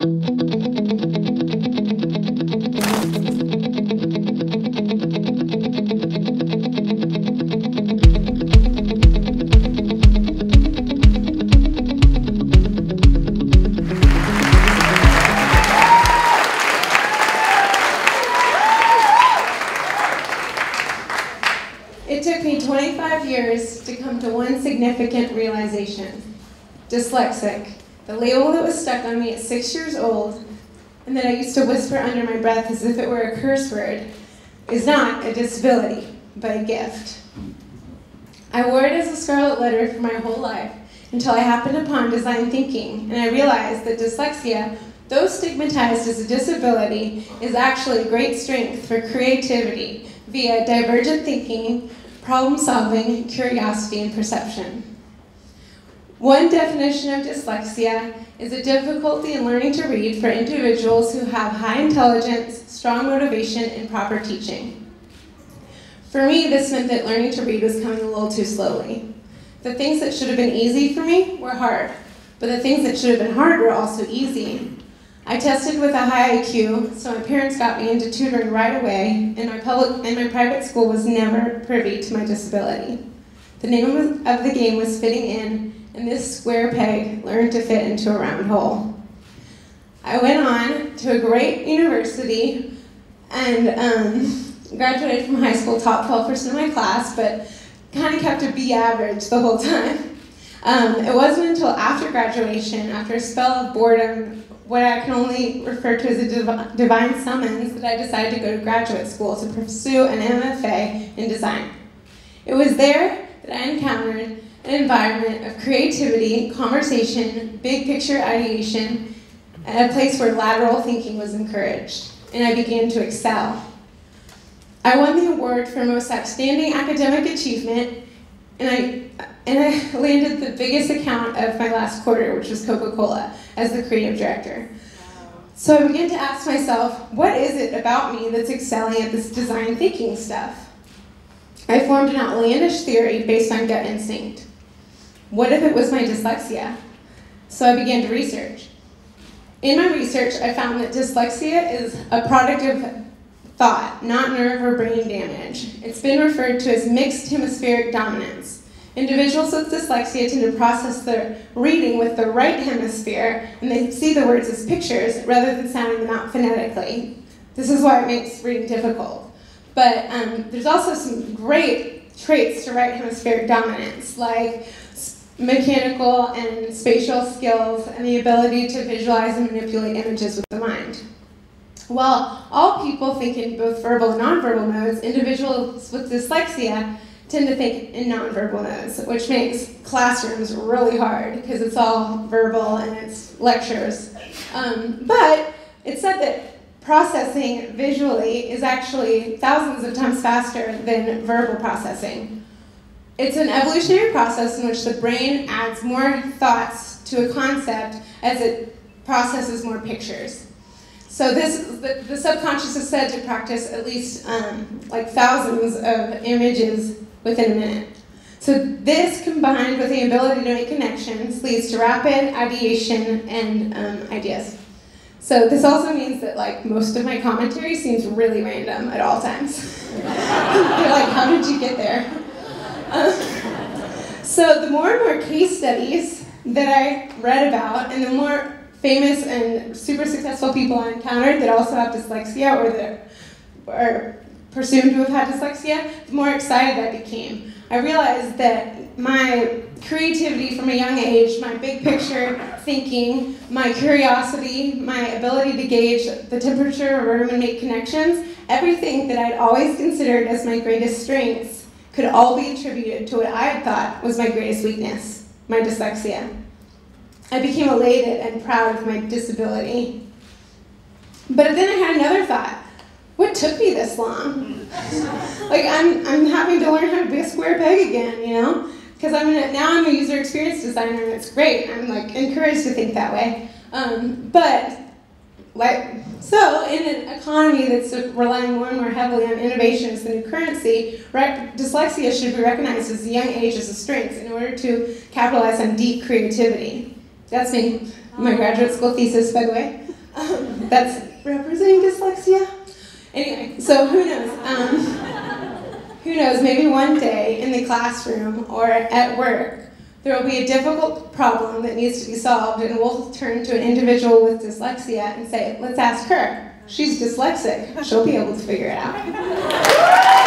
It took me 25 years to come to one significant realization. Dyslexic, the label that was stuck on me at 6 years old, and that I used to whisper under my breath as if it were a curse word, is not a disability, but a gift. I wore it as a scarlet letter for my whole life until I happened upon design thinking, and I realized that dyslexia, though stigmatized as a disability, is actually a great strength for creativity via divergent thinking, problem solving, curiosity, and perception. One definition of dyslexia is a difficulty in learning to read for individuals who have high intelligence, strong motivation, and proper teaching. For me, this meant that learning to read was coming a little too slowly. The things that should have been easy for me were hard, but the things that should have been hard were also easy. I tested with a high IQ, so my parents got me into tutoring right away, and my private school was never privy to my disability. The name of the game was fitting in, and this square peg learned to fit into a round hole. I went on to a great university and graduated from high school, top 12% of my class, but kind of kept a B average the whole time. It wasn't until after graduation, after a spell of boredom, what I can only refer to as a divine summons, that I decided to go to graduate school to pursue an MFA in design. It was there that I encountered an environment of creativity, conversation, big picture ideation, and a place where lateral thinking was encouraged, and I began to excel. I won the award for most outstanding academic achievement, and I landed the biggest account of my last quarter, which was Coca-Cola, as the creative director. So I began to ask myself, what is it about me that's excelling at this design thinking stuff? I formed an outlandish theory based on gut instinct. What if it was my dyslexia? So I began to research. In my research, I found that dyslexia is a product of thought, not nerve or brain damage. It's been referred to as mixed hemispheric dominance. Individuals with dyslexia tend to process their reading with the right hemisphere, and they see the words as pictures rather than sounding them out phonetically. This is why it makes reading difficult. But there's also some great traits to right hemispheric dominance, like mechanical and spatial skills and the ability to visualize and manipulate images with the mind. While all people think in both verbal and nonverbal modes, individuals with dyslexia tend to think in nonverbal modes, which makes classrooms really hard because it's all verbal and it's lectures. But it's said that processing visually is actually thousands of times faster than verbal processing. It's an evolutionary process in which the brain adds more thoughts to a concept as it processes more pictures. So the subconscious is said to practice at least like thousands of images within a minute. So this, combined with the ability to make connections, leads to rapid ideation and ideas. So this also means that like most of my commentary seems really random at all times. You're like, how did you get there? So the more and more case studies that I read about, and the more famous and super successful people I encountered that also have dyslexia or that are presumed to have had dyslexia, the more excited I became. I realized that my creativity from a young age, my big picture thinking, my curiosity, my ability to gauge the temperature of a room and make connections, everything that I'd always considered as my greatest strengths could all be attributed to what I had thought was my greatest weakness, my dyslexia. I became elated and proud of my disability. But then I had another thought. What took me this long? Like, I'm having to learn how to be a square peg again, you know? Because now I'm a user experience designer, and it's great. I'm like encouraged to think that way. So in an economy that's relying more and more heavily on innovation as the new currency, dyslexia should be recognized as a young age as a strength in order to capitalize on deep creativity. That's my graduate school thesis, by the way. That's representing dyslexia. Anyway, so who knows? Who knows, maybe one day in the classroom or at work, there will be a difficult problem that needs to be solved, and we'll turn to an individual with dyslexia and say, let's ask her. She's dyslexic. She'll be able to figure it out.